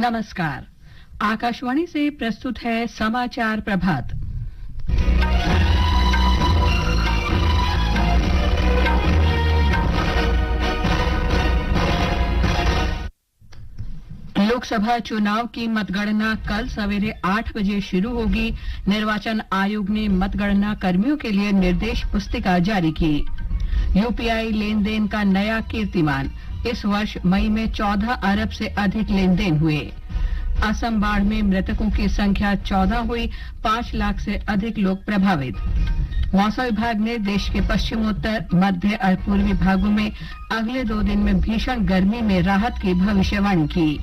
नमस्कार। आकाशवाणी से प्रस्तुत है समाचार प्रभात। लोकसभा चुनाव की मतगणना कल सवेरे 8 बजे शुरू होगी। निर्वाचन आयोग ने मतगणना कर्मियों के लिए निर्देश पुस्तिका जारी की। यूपीआई लेन देन का नया कीर्तिमान। इस वर्ष मई में 14 अरब से अधिक लेन देन हुए। असम बाढ़ में मृतकों की संख्या 14 हुई, 5 लाख से अधिक लोग प्रभावित। मौसम विभाग ने देश के पश्चिमोत्तर, मध्य और पूर्वी भागों में अगले 2 दिन में भीषण गर्मी में राहत की भविष्यवाणी की।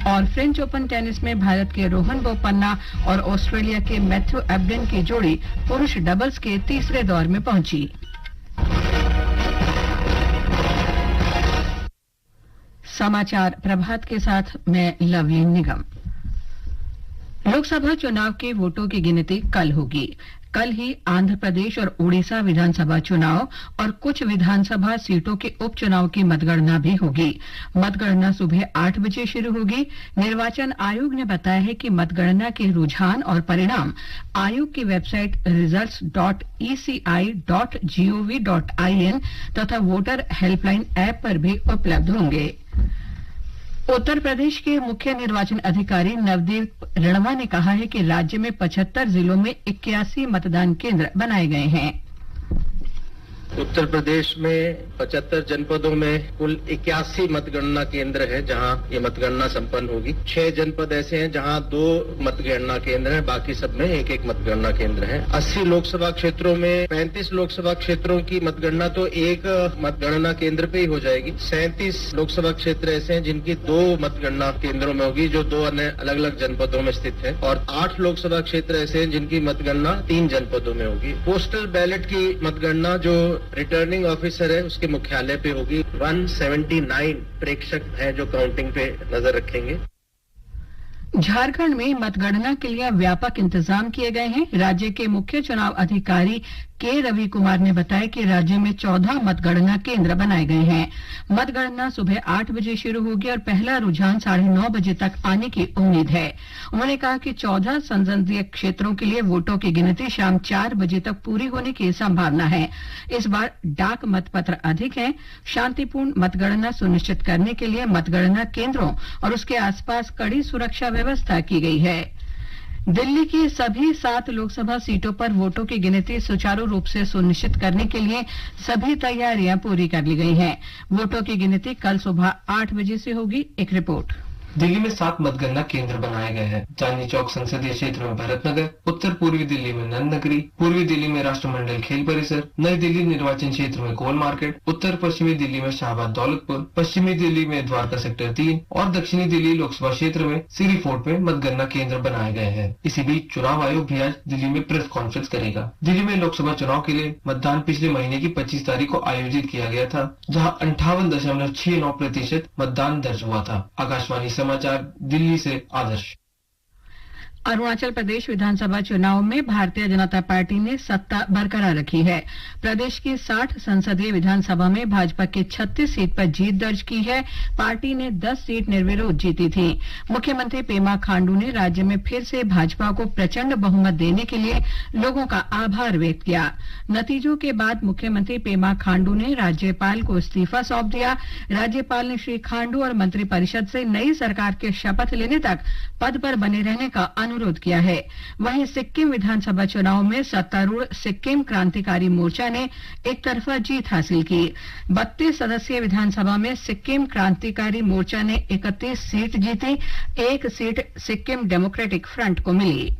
और फ्रेंच ओपन टेनिस में भारत के रोहन बोपन्ना और ऑस्ट्रेलिया के मैथ्यू एबडन की जोड़ी पुरुष डबल्स के तीसरे दौर में पहुंची। समाचार प्रभात के साथ मैं लवली निगम। लोकसभा चुनाव के वोटों की गिनती कल होगी। कल ही आंध्र प्रदेश और उड़ीसा विधानसभा चुनाव और कुछ विधानसभा सीटों के उपचुनाव की मतगणना भी होगी। मतगणना सुबह 8 बजे शुरू होगी। निर्वाचन आयोग ने बताया है कि मतगणना के रुझान और परिणाम आयोग की वेबसाइट results.eci.gov.in तथा वोटर हेल्पलाइन ऐप पर भी उपलब्ध होंगे। उत्तर प्रदेश के मुख्य निर्वाचन अधिकारी नवदीप रणवा ने कहा है कि राज्य में 75 जिलों में 81 मतदान केंद्र बनाए गए हैं। उत्तर प्रदेश में 75 जनपदों में कुल 81 मतगणना केंद्र है जहां ये मतगणना संपन्न होगी। 6 जनपद ऐसे हैं जहां 2 मतगणना केंद्र हैं, बाकी सब में 1-1 मतगणना केंद्र है। 80 लोकसभा क्षेत्रों में 35 लोकसभा क्षेत्रों की मतगणना तो एक मतगणना केंद्र पे ही हो जाएगी। 37 लोकसभा क्षेत्र ऐसे हैं जिनकी 2 मतगणना केंद्रों में होगी, जो 2 अन्य अलग अलग जनपदों में स्थित है। और 8 लोकसभा क्षेत्र ऐसे हैं जिनकी मतगणना 3 जनपदों में होगी। पोस्टल बैलेट की मतगणना जो रिटर्निंग ऑफिसर है उसके मुख्यालय पे होगी। 179 प्रेक्षक हैं जो काउंटिंग पे नजर रखेंगे। झारखंड में मतगणना के लिए व्यापक इंतजाम किए गए हैं। राज्य के मुख्य चुनाव अधिकारी के रवि कुमार ने बताया कि राज्य में 14 मतगणना केंद्र बनाए गए हैं। मतगणना सुबह 8 बजे शुरू होगी और पहला रुझान 9:30 बजे तक आने की उम्मीद है। उन्होंने कहा कि 14 संसदीय क्षेत्रों के लिए वोटों की गिनती शाम 4 बजे तक पूरी होने की संभावना है। इस बार डाक मतपत्र अधिक हैं। शांतिपूर्ण मतगणना सुनिश्चित करने के लिए मतगणना केंद्रों और उसके आसपास कड़ी सुरक्षा व्यवस्था की गई है। दिल्ली की सभी 7 लोकसभा सीटों पर वोटों की गिनती सुचारू रूप से सुनिश्चित करने के लिए सभी तैयारियां पूरी कर ली गई हैं। वोटों की गिनती कल सुबह 8 बजे से होगी। एक रिपोर्ट। दिल्ली में 7 मतगणना केंद्र बनाए गए हैं। चांदनी चौक संसदीय क्षेत्र में भरत नगर, उत्तर पूर्वी दिल्ली में नंद नगरी, पूर्वी दिल्ली में राष्ट्रमंडल खेल परिसर, नई दिल्ली निर्वाचन क्षेत्र में कोल मार्केट, उत्तर पश्चिमी दिल्ली में शाहबाद दौलतपुर, पश्चिमी दिल्ली में द्वारका सेक्टर 3 और दक्षिणी दिल्ली लोकसभा क्षेत्र में सिरी फोर्ट में मतगणना केंद्र बनाए गए हैं। इसी बीच चुनाव आयोग भी आज दिल्ली में प्रेस कॉन्फ्रेंस करेगा। दिल्ली में लोकसभा चुनाव के लिए मतदान पिछले महीने की 25 तारीख को आयोजित किया गया था, जहाँ 58.69% मतदान दर्ज हुआ था। आकाशवाणी समाचार दिल्ली से आदर्श। अरुणाचल प्रदेश विधानसभा चुनाव में भारतीय जनता पार्टी ने सत्ता बरकरार रखी है। प्रदेश की 60 संसदीय विधानसभा में भाजपा के 36 सीट पर जीत दर्ज की है। पार्टी ने 10 सीट निर्विरोध जीती थी। मुख्यमंत्री पेमा खांडू ने राज्य में फिर से भाजपा को प्रचंड बहुमत देने के लिए लोगों का आभार व्यक्त किया। नतीजों के बाद मुख्यमंत्री पेमा खांडू ने राज्यपाल को इस्तीफा सौंप दिया। राज्यपाल ने श्री खांडू और मंत्रिपरिषद से नई सरकार के शपथ लेने तक पद पर बने रहने का अनुरोध किया है। वहीं सिक्किम विधानसभा चुनाव में सत्तारूढ़ सिक्किम क्रांतिकारी मोर्चा ने एक तरफा जीत हासिल की। 32 सदस्यीय विधानसभा में सिक्किम क्रांतिकारी मोर्चा ने 31 सीट जीती। 1 सीट सिक्किम डेमोक्रेटिक फ्रंट को मिली।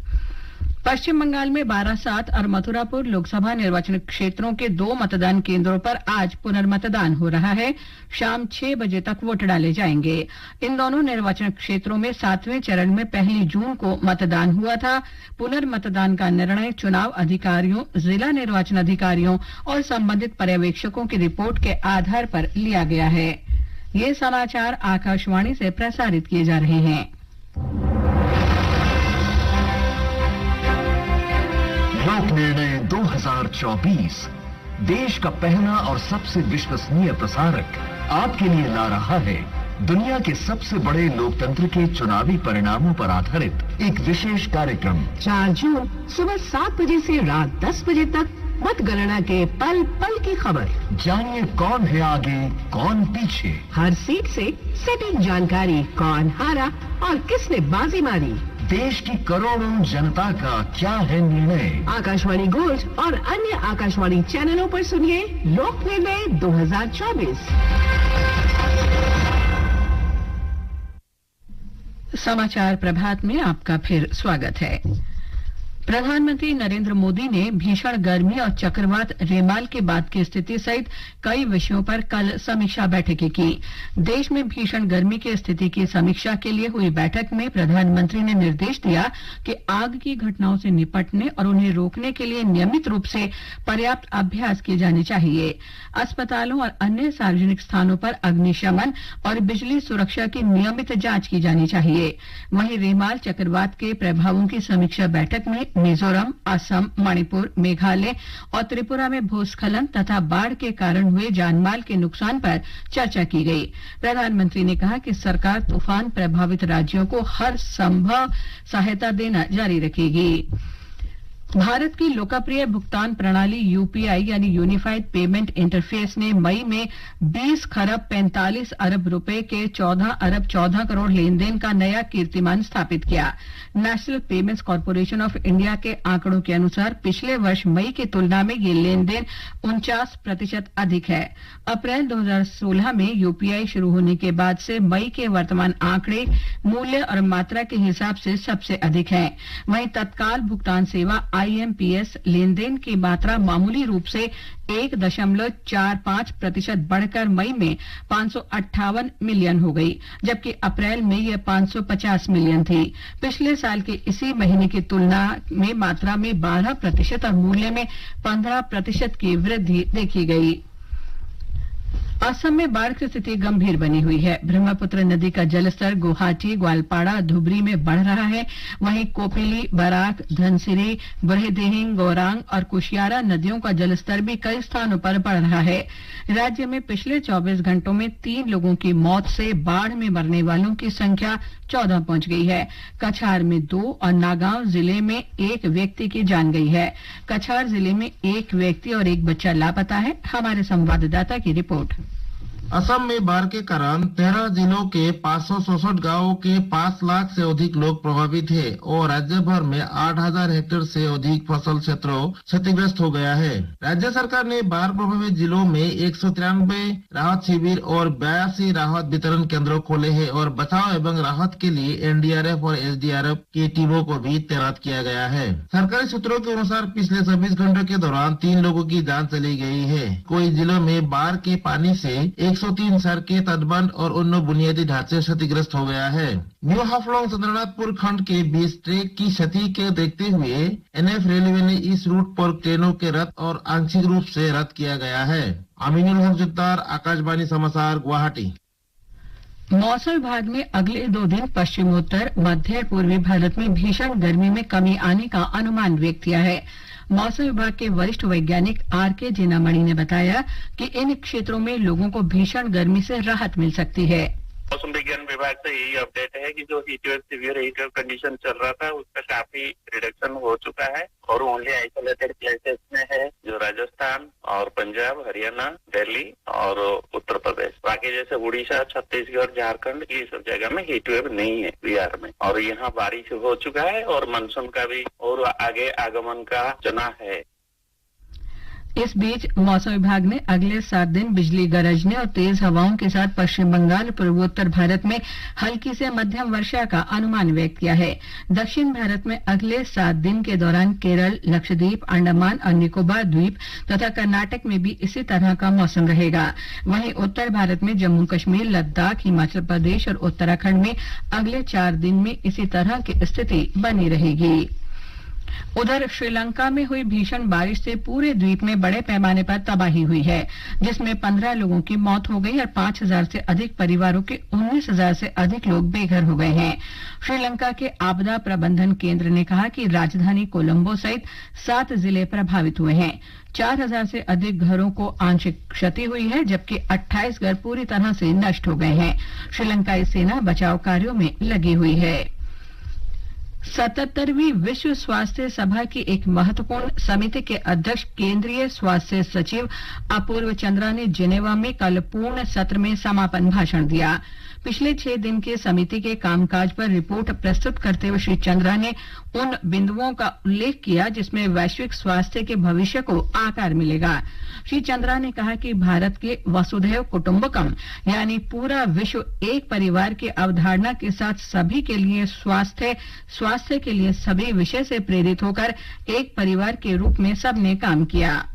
पश्चिम बंगाल में बारासात और मथुरापुर लोकसभा निर्वाचन क्षेत्रों के 2 मतदान केंद्रों पर आज पुनर्मतदान हो रहा है। शाम 6 बजे तक वोट डाले जाएंगे। इन दोनों निर्वाचन क्षेत्रों में 7वें चरण में 1 जून को मतदान हुआ था। पुनर्मतदान का निर्णय चुनाव अधिकारियों, जिला निर्वाचन अधिकारियों और संबंधित पर्यवेक्षकों की रिपोर्ट के आधार पर लिया गया है। ये समाचार आकाशवाणी से प्रसारित किए जा रहे हैं। लोक निर्णय 2024 देश का पहला और सबसे विश्वसनीय प्रसारक आपके लिए ला रहा है दुनिया के सबसे बड़े लोकतंत्र के चुनावी परिणामों पर आधारित एक विशेष कार्यक्रम 4 जून सुबह 7 बजे से रात 10 बजे तक मतगणना के पल पल की खबर। जानिए कौन है आगे, कौन पीछे। हर सीट से सटीक जानकारी, कौन हारा और किसने बाजी मारी। देश की करोड़ों जनता का क्या है निर्णय। आकाशवाणी गोल्ड और अन्य आकाशवाणी चैनलों पर सुनिए लोक निर्णय 2024। समाचार प्रभात में आपका फिर स्वागत है। प्रधानमंत्री नरेंद्र मोदी ने भीषण गर्मी और चक्रवात रेमाल के बाद की स्थिति सहित कई विषयों पर कल समीक्षा बैठकें की। देश में भीषण गर्मी की स्थिति की समीक्षा के लिए हुई बैठक में प्रधानमंत्री ने निर्देश दिया कि आग की घटनाओं से निपटने और उन्हें रोकने के लिए नियमित रूप से पर्याप्त अभ्यास किए जाने चाहिए। अस्पतालों और अन्य सार्वजनिक स्थानों पर अग्निशमन और बिजली सुरक्षा की नियमित जांच की जानी चाहिए। वहीं रेमाल चक्रवात के प्रभावों की समीक्षा बैठक में मिजोरम, असम, मणिपुर, मेघालय और त्रिपुरा में भूस्खलन तथा बाढ़ के कारण हुए जानमाल के नुकसान पर चर्चा की गई। प्रधानमंत्री ने कहा कि सरकार तूफान प्रभावित राज्यों को हर संभव सहायता देना जारी रखेगी। भारत की लोकप्रिय भुगतान प्रणाली यूपीआई यानी यूनिफाइड पेमेंट इंटरफेस ने मई में 20 खरब 45 अरब रुपए के 14 अरब 14 करोड़ लेन देन का नया कीर्तिमान स्थापित किया। National payments corporation of India के आंकड़ों के अनुसार पिछले वर्ष मई की तुलना में ये लेन देन 49% अधिक है। अप्रैल 2016 में यूपीआई शुरू होने के बाद से मई के वर्तमान आंकड़े मूल्य और मात्रा के हिसाब से सबसे अधिक हैं। वहीं तत्काल भुगतान सेवा IMPS लेन देन की मात्रा मामूली रूप से 1.45% बढ़कर मई में 558 मिलियन हो गई, जबकि अप्रैल में यह 550 मिलियन थी। पिछले साल के इसी महीने की तुलना में मात्रा में 12% और मूल्य में 15% की वृद्धि देखी गई। असम में बाढ़ की स्थिति गंभीर बनी हुई है। ब्रह्मपुत्र नदी का जलस्तर गुवाहाटी, ग्वालपाड़ा, धुबरी में बढ़ रहा है। वहीं कोपिली, बराक, धनसिरी, बरहेदिहिंग, गौरांग और कुशियारा नदियों का जलस्तर भी कई स्थानों पर बढ़ रहा है। राज्य में पिछले 24 घंटों में 3 लोगों की मौत से बाढ़ में मरने वालों की संख्या 14 पहुंच गई है। कछार में 2 और नागांव जिले में 1 व्यक्ति की जान गई है। कछार जिले में 1 व्यक्ति और 1 बच्चा लापता है। हमारे संवाददाता की रिपोर्ट। असम में बाढ़ के कारण 13 जिलों के 567 गांवों के 5 लाख से अधिक लोग प्रभावित हैं और राज्य भर में 8,000 हेक्टेयर से अधिक फसल क्षेत्रों क्षतिग्रस्त हो गया है। राज्य सरकार ने बाढ़ प्रभावित जिलों में 193 राहत शिविर और 82 राहत वितरण केंद्र खोले हैं और बचाव एवं राहत के लिए NDRF और SDRF की टीमों को भी तैनात किया गया है। सरकारी सूत्रों के अनुसार पिछले 24 घंटों के दौरान 3 लोगों की जान चली गई है। कई जिलों में बाढ़ के पानी से 103 सड़कें, तटबंध और अन्य बुनियादी ढांचे क्षतिग्रस्त हो गया है। न्यू हाफलोंग चंद्रनाथपुर खंड के 20 ट्रैक की क्षति के देखते हुए NF रेलवे ने इस रूट पर ट्रेनों के रद्द और आंशिक रूप से रद्द किया गया है। अमीनुल हक जुत्तार, आकाशवाणी समाचार, गुवाहाटी। मौसम विभाग ने अगले 2 दिन पश्चिमोत्तर, मध्य पूर्वी भारत में भीषण गर्मी में कमी आने का अनुमान व्यक्त किया है। मौसम विभाग के वरिष्ठ वैज्ञानिक RK जेनामणि ने बताया कि इन क्षेत्रों में लोगों को भीषण गर्मी से राहत मिल सकती है। मौसम विज्ञान विभाग से यही अपडेट है कि जो heat wave, severe heat wave condition चल रहा था उसका काफी रिडक्शन हो चुका है और ओनली आइसोलेटेड प्लेसेस में है, जो राजस्थान और पंजाब, हरियाणा, दिल्ली और उत्तर प्रदेश। बाकी जैसे उड़ीसा, छत्तीसगढ़, झारखंड, ये सब जगह में हीट वेव नहीं है बिहार में। और यहाँ बारिश हो चुका है और मानसून का भी और आगे आगमन का जना है। इस बीच मौसम विभाग ने अगले 7 दिन बिजली गरजने और तेज हवाओं के साथ पश्चिम बंगाल, पूर्वोत्तर भारत में हल्की से मध्यम वर्षा का अनुमान व्यक्त किया है। दक्षिण भारत में अगले 7 दिन के दौरान केरल, लक्षद्वीप, अंडमान और निकोबार द्वीप तथा कर्नाटक में भी इसी तरह का मौसम रहेगा। वहीं उत्तर भारत में जम्मू कश्मीर, लद्दाख, हिमाचल प्रदेश और उत्तराखंड में अगले 4 दिन में इसी तरह की स्थिति बनी रहेगी। उधर श्रीलंका में हुई भीषण बारिश से पूरे द्वीप में बड़े पैमाने पर तबाही हुई है, जिसमें 15 लोगों की मौत हो गई और 5,000 से अधिक परिवारों के 19,000 से अधिक लोग बेघर हो गए हैं। श्रीलंका के आपदा प्रबंधन केंद्र ने कहा कि राजधानी कोलंबो सहित 7 जिले प्रभावित हुए हैं। 4,000 से अधिक घरों को आंशिक क्षति हुई है, जबकि 28 घर पूरी तरह से नष्ट हो गए हैं। श्रीलंकाई सेना बचाव कार्यों में लगी हुई है। 77वीं विश्व स्वास्थ्य सभा की एक महत्वपूर्ण समिति के अध्यक्ष केंद्रीय स्वास्थ्य सचिव अपूर्व चंद्रा ने जिनेवा में कल पूर्ण सत्र में समापन भाषण दिया। पिछले 6 दिन के समिति के कामकाज पर रिपोर्ट प्रस्तुत करते हुए श्री चंद्रा ने उन बिंदुओं का उल्लेख किया जिसमें वैश्विक स्वास्थ्य के भविष्य को आकार मिलेगा। श्री चंद्रा ने कहा कि भारत के वसुधैव कुटुंबकम यानी पूरा विश्व एक परिवार की अवधारणा के साथ सभी के लिए स्वास्थ्य के लिए सभी विषय से प्रेरित होकर एक परिवार के रूप में सबने काम किया।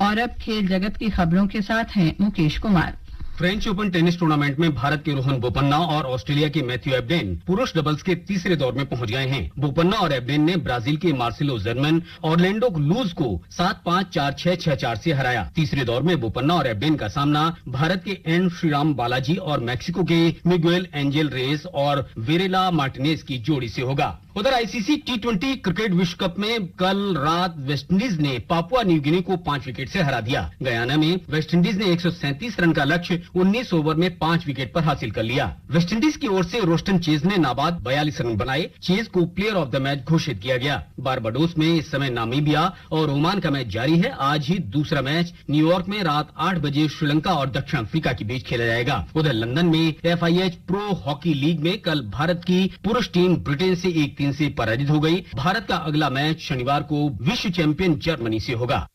और अब खेल जगत की खबरों के साथ हैं Mukesh Kumar. French open tennis tournament में भारत के रोहन बोपन्ना और ऑस्ट्रेलिया के मैथ्यू एबडेन पुरुष डबल्स के तीसरे दौर में पहुंच गए हैं। बोपन्ना और एबडेन ने ब्राजील के मार्सिलो जर्मन ऑरलैंडो लूज को 7-5, 4-6, 6-4 से हराया। तीसरे दौर में बोपन्ना और एबडेन का सामना भारत के एन श्रीराम बालाजी और मैक्सिको के मिगुएल एंजेल रेस और वेरेला मार्टिनेज की जोड़ी से होगा। उधर आईसीसी T20 क्रिकेट विश्व कप में कल रात वेस्टइंडीज ने पापुआ न्यू गिनी को 5 विकेट से हरा दिया। गयाना में वेस्टइंडीज ने 137 रन का लक्ष्य 19 ओवर में 5 विकेट पर हासिल कर लिया। वेस्टइंडीज की ओर से रोस्टन चेज ने नाबाद 42 रन बनाए। चेज को प्लेयर ऑफ द मैच घोषित किया गया। बारबाडोस में इस समय नामीबिया और ओमान का मैच जारी है। आज ही दूसरा मैच न्यूयॉर्क में रात 8 बजे श्रीलंका और दक्षिण अफ्रीका के बीच खेला जाएगा। उधर लंदन में FIH प्रो हॉकी लीग में कल भारत की पुरुष टीम ब्रिटेन से 1-3 से पराजित हो गई। भारत का अगला मैच शनिवार को विश्व चैंपियन जर्मनी से होगा।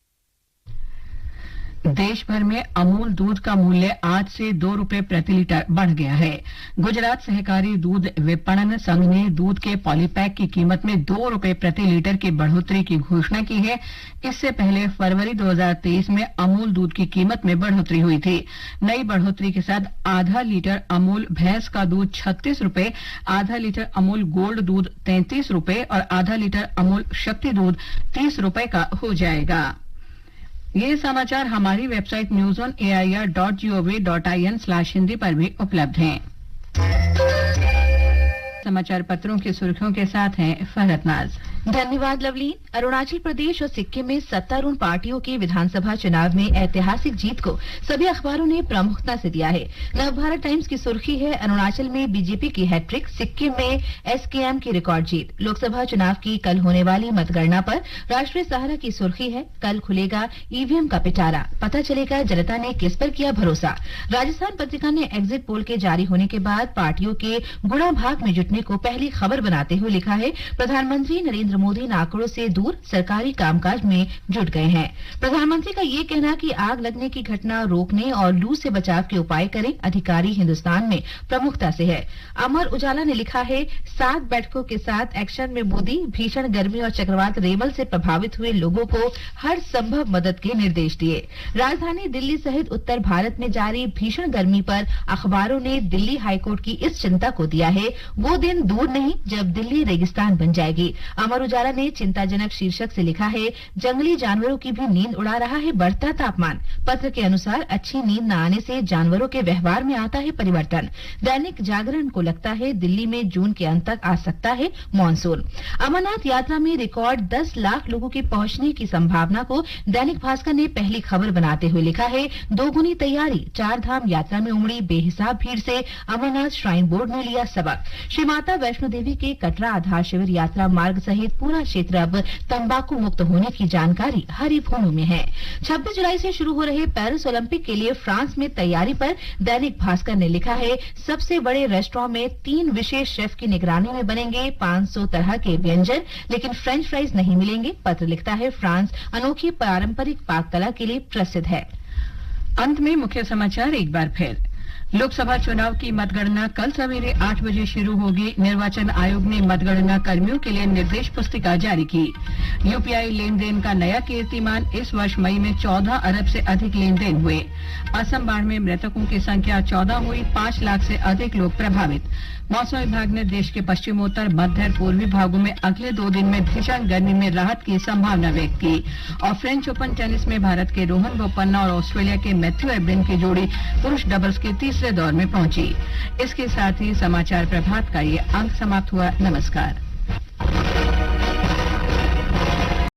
देश भर में अमूल दूध का मूल्य आज से 2 रुपए प्रति लीटर बढ़ गया है। गुजरात सहकारी दूध विपणन संघ ने दूध के पॉलीपैक की कीमत में 2 रुपए प्रति लीटर की बढ़ोतरी की घोषणा की है। इससे पहले फरवरी 2023 में अमूल दूध की कीमत में बढ़ोतरी हुई थी। नई बढ़ोतरी के साथ आधा लीटर अमूल भैंस का दूध 36 रुपए, आधा लीटर अमूल गोल्ड दूध 33 रुपए और आधा लीटर अमूल शक्ति दूध 30 रुपए का हो जाएगा। ये समाचार हमारी वेबसाइट newsonair.gov.in/हिंदी पर भी उपलब्ध हैं। समाचार पत्रों की सुर्खियों के साथ हैं फरहत नाज। धन्यवाद लवलीन। अरुणाचल प्रदेश और सिक्किम में सत्तारूढ़ पार्टियों के विधानसभा चुनाव में ऐतिहासिक जीत को सभी अखबारों ने प्रमुखता से दिया है। नवभारत टाइम्स की सुर्खी है अरुणाचल में बीजेपी की हैट्रिक, सिक्किम में SKM की रिकॉर्ड जीत। लोकसभा चुनाव की कल होने वाली मतगणना पर राष्ट्रीय सहारा की सुर्खी है कल खुलेगा EVM का पिटारा, पता चलेगा जनता ने किस पर किया भरोसा। राजस्थान पत्रिका ने एग्जिट पोल के जारी होने के बाद पार्टियों के गुणा भाग में जुटने को पहली खबर बनाते हुए लिखा है प्रधानमंत्री नरेंद्र मोदी आंकड़ों से दूर सरकारी कामकाज में जुट गए हैं। प्रधानमंत्री का ये कहना कि आग लगने की घटना रोकने और लू से बचाव के उपाय करें अधिकारी हिंदुस्तान में प्रमुखता से है। अमर उजाला ने लिखा है 7 बैठकों के साथ एक्शन में मोदी, भीषण गर्मी और चक्रवात रेमल से प्रभावित हुए लोगों को हर संभव मदद के निर्देश दिए। राजधानी दिल्ली सहित उत्तर भारत में जारी भीषण गर्मी पर अखबारों ने दिल्ली हाईकोर्ट की इस चिंता को दिया है वो दिन दूर नहीं जब दिल्ली रेगिस्तान बन जाएगी। अमर उजाला ने चिंताजनक शीर्षक से लिखा है जंगली जानवरों की भी नींद उड़ा रहा है बढ़ता तापमान। पत्र के अनुसार अच्छी नींद न आने से जानवरों के व्यवहार में आता है परिवर्तन। दैनिक जागरण को लगता है दिल्ली में जून के अंत तक आ सकता है मॉनसून। अमरनाथ यात्रा में रिकॉर्ड 10 लाख लोगों के पहुंचने की संभावना को दैनिक भास्कर ने पहली खबर बनाते हुए लिखा है दोगुनी तैयारी, 4 धाम यात्रा में उमड़ी बेहिसाब भीड़ से अमरनाथ श्राइन बोर्ड ने लिया सबक। श्री माता वैष्णो देवी के कटरा आधार शिविर यात्रा मार्ग सहित पूरा क्षेत्र अब तंबाकू मुक्त होने की जानकारी हरी भूमि में है। 26 जुलाई से शुरू हो रहे पेरिस ओलंपिक के लिए फ्रांस में तैयारी पर दैनिक भास्कर ने लिखा है सबसे बड़े रेस्टोरेंट में 3 विशेष शेफ की निगरानी में बनेंगे 500 तरह के व्यंजन, लेकिन फ्रेंच फ्राइज नहीं मिलेंगे। पत्र लिखता है फ्रांस अनोखी पारंपरिक पाक कला के लिए प्रसिद्ध है। अंत में मुख्य समाचार एक बार फिर। लोकसभा चुनाव की मतगणना कल सवेरे 8 बजे शुरू होगी। निर्वाचन आयोग ने मतगणना कर्मियों के लिए निर्देश पुस्तिका जारी की। यूपीआई लेन देन का नया कीर्तिमान, इस वर्ष मई में 14 अरब से अधिक लेन देन हुए। असम बाढ़ में मृतकों की संख्या 14 हुई, 5 लाख से अधिक लोग प्रभावित। मौसम विभाग ने देश के पश्चिमोत्तर, मध्य और पूर्वी भागों में अगले 2 दिन में भीषण गर्मी में राहत की संभावना व्यक्त की। और फ्रेंच ओपन टेनिस में भारत के रोहन बोपन्ना और ऑस्ट्रेलिया के मैथ्यू एब्रिन की जोड़ी पुरुष डबल्स के तीसरे दौर में पहुंची। इसके साथ ही समाचार प्रभात का ये अंक समाप्त हुआ। नमस्कार।